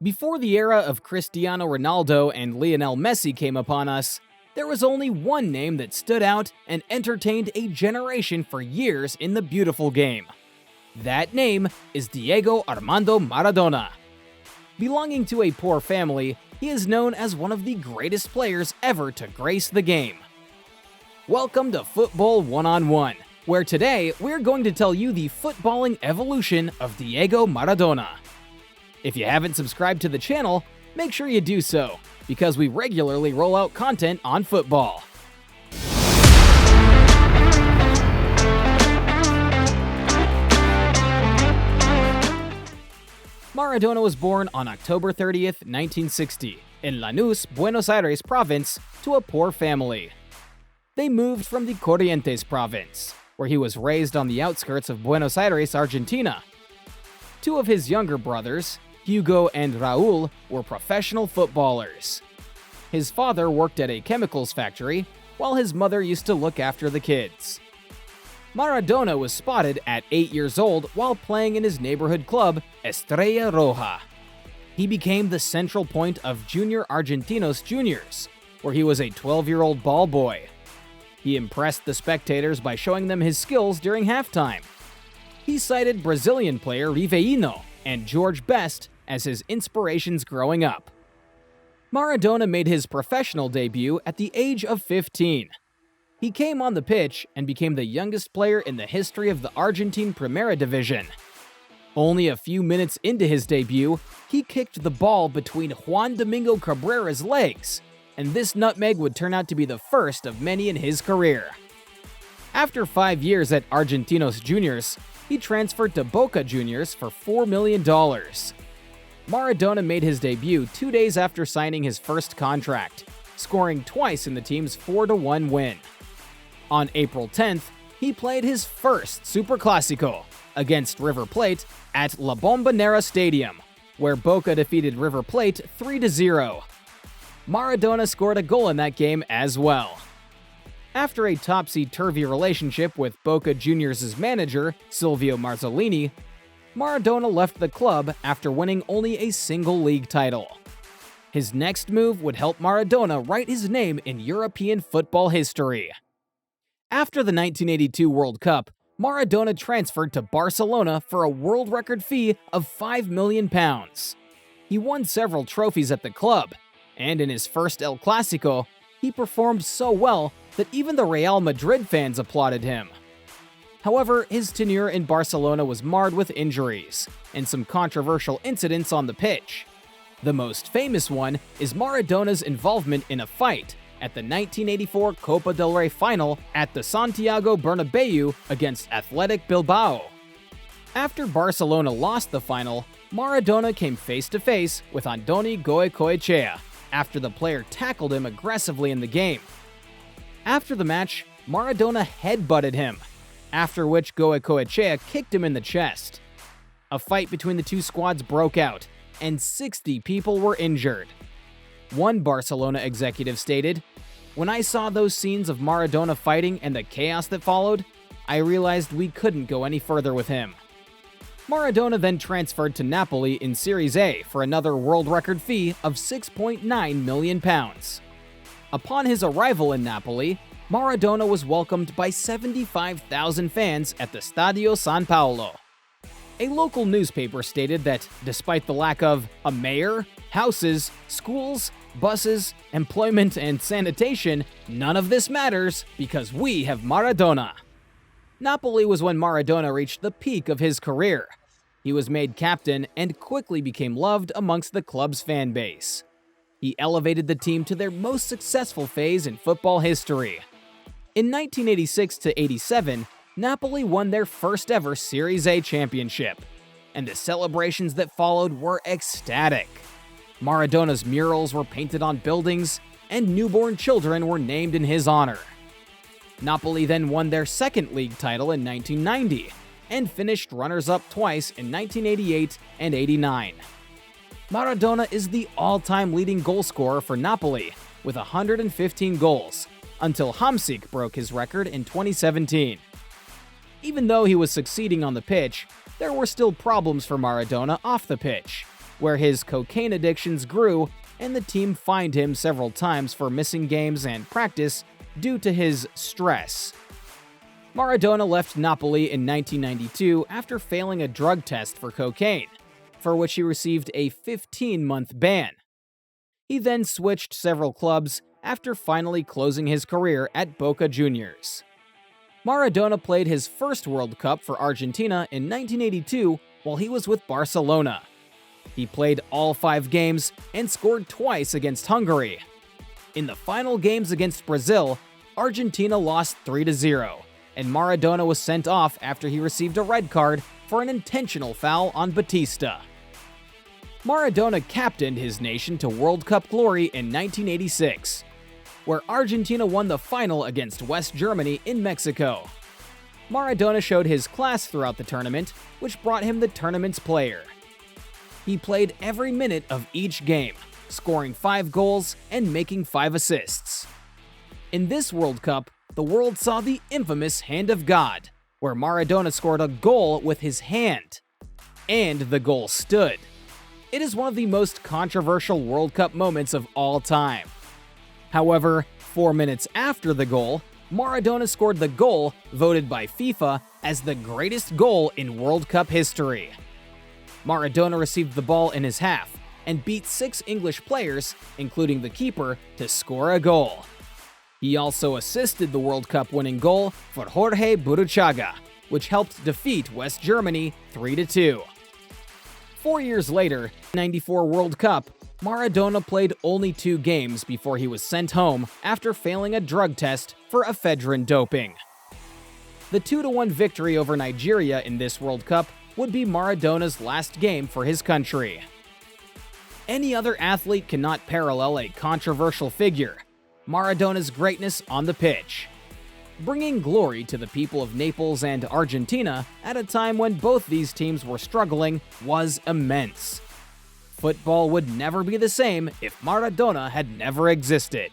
Before the era of Cristiano Ronaldo and Lionel Messi came upon us, there was only one name that stood out and entertained a generation for years in the beautiful game. That name is Diego Armando Maradona. Belonging to a poor family, he is known as one of the greatest players ever to grace the game. Welcome to Futbol One-on-One, where today we're going to tell you the footballing evolution of Diego Maradona. If you haven't subscribed to the channel, make sure you do so, because we regularly roll out content on football. Maradona was born on October 30th, 1960, in Lanús, Buenos Aires province, to a poor family. They moved from the Corrientes province, where he was raised on the outskirts of Buenos Aires, Argentina. Two of his younger brothers, Hugo and Raúl, were professional footballers. His father worked at a chemicals factory, while his mother used to look after the kids. Maradona was spotted at 8 years old while playing in his neighborhood club, Estrella Roja. He became the central point of Junior Argentinos Juniors, where he was a 12-year-old ball boy. He impressed the spectators by showing them his skills during halftime. He cited Brazilian player Rivelino and George Best as his inspirations growing up. Maradona made his professional debut at the age of 15. He came on the pitch and became the youngest player in the history of the Argentine Primera Division. Only a few minutes into his debut, he kicked the ball between Juan Domingo Cabrera's legs, and this nutmeg would turn out to be the first of many in his career. After 5 years at Argentinos Juniors, he transferred to Boca Juniors for $4 million. Maradona made his debut 2 days after signing his first contract, scoring twice in the team's 4-1 win. On April 10th, he played his first Superclásico against River Plate at La Bombonera Stadium, where Boca defeated River Plate 3-0. Maradona scored a goal in that game as well. After a topsy-turvy relationship with Boca Juniors' manager, Silvio Marzolini, Maradona left the club after winning only a single league title. His next move would help Maradona write his name in European football history. After the 1982 World Cup, Maradona transferred to Barcelona for a world record fee of £5 million. He won several trophies at the club, and in his first El Clásico, he performed so well that even the Real Madrid fans applauded him. However, his tenure in Barcelona was marred with injuries and some controversial incidents on the pitch. The most famous one is Maradona's involvement in a fight at the 1984 Copa del Rey final at the Santiago Bernabéu against Athletic Bilbao. After Barcelona lost the final, Maradona came face-to-face with Andoni Goicoechea after the player tackled him aggressively in the game. After the match, Maradona headbutted him, after which Goicoechea kicked him in the chest. A fight between the two squads broke out, and 60 people were injured. One Barcelona executive stated, "When I saw those scenes of Maradona fighting and the chaos that followed, I realized we couldn't go any further with him." Maradona then transferred to Napoli in Serie A for another world record fee of £6.9 million. Upon his arrival in Napoli, Maradona was welcomed by 75,000 fans at the Stadio San Paolo. A local newspaper stated that despite the lack of a mayor, houses, schools, buses, employment, and sanitation, none of this matters because we have Maradona. Napoli was when Maradona reached the peak of his career. He was made captain and quickly became loved amongst the club's fan base. He elevated the team to their most successful phase in football history. In 1986-87, Napoli won their first ever Serie A championship, and the celebrations that followed were ecstatic. Maradona's murals were painted on buildings, and newborn children were named in his honor. Napoli then won their second league title in 1990, and finished runners-up twice in 1988 and 89. Maradona is the all-time leading goal scorer for Napoli, with 115 goals, until Hamsik broke his record in 2017. Even though he was succeeding on the pitch, there were still problems for Maradona off the pitch. where his cocaine addictions grew and the team fined him several times for missing games and practice due to his stress. Maradona left Napoli in 1992 after failing a drug test for cocaine, for which he received a 15-month ban. He then switched several clubs after finally closing his career at Boca Juniors. Maradona played his first World Cup for Argentina in 1982 while he was with Barcelona. He played all 5 games and scored twice against Hungary. In the final games against Brazil, Argentina lost 3-0, and Maradona was sent off after he received a red card for an intentional foul on Batista. Maradona captained his nation to World Cup glory in 1986, where Argentina won the final against West Germany in Mexico. Maradona showed his class throughout the tournament, which brought him the tournament's player. He played every minute of each game, scoring 5 goals and making 5 assists. In this World Cup, the world saw the infamous Hand of God, where Maradona scored a goal with his hand. And the goal stood. It is one of the most controversial World Cup moments of all time. However, 4 minutes after the goal, Maradona scored the goal voted by FIFA as the greatest goal in World Cup history. Maradona received the ball in his half and beat 6 English players, including the keeper, to score a goal. He also assisted the World Cup winning goal for Jorge Burruchaga, which helped defeat West Germany 3-2. 4 years later, 94 World Cup, Maradona played only 2 games before he was sent home after failing a drug test for ephedrine doping. The 2-1 victory over Nigeria in this World Cup would be Maradona's last game for his country. Any other athlete cannot parallel a controversial figure, Maradona's greatness on the pitch, bringing glory to the people of Naples and Argentina at a time when both these teams were struggling was immense. Football would never be the same if Maradona had never existed.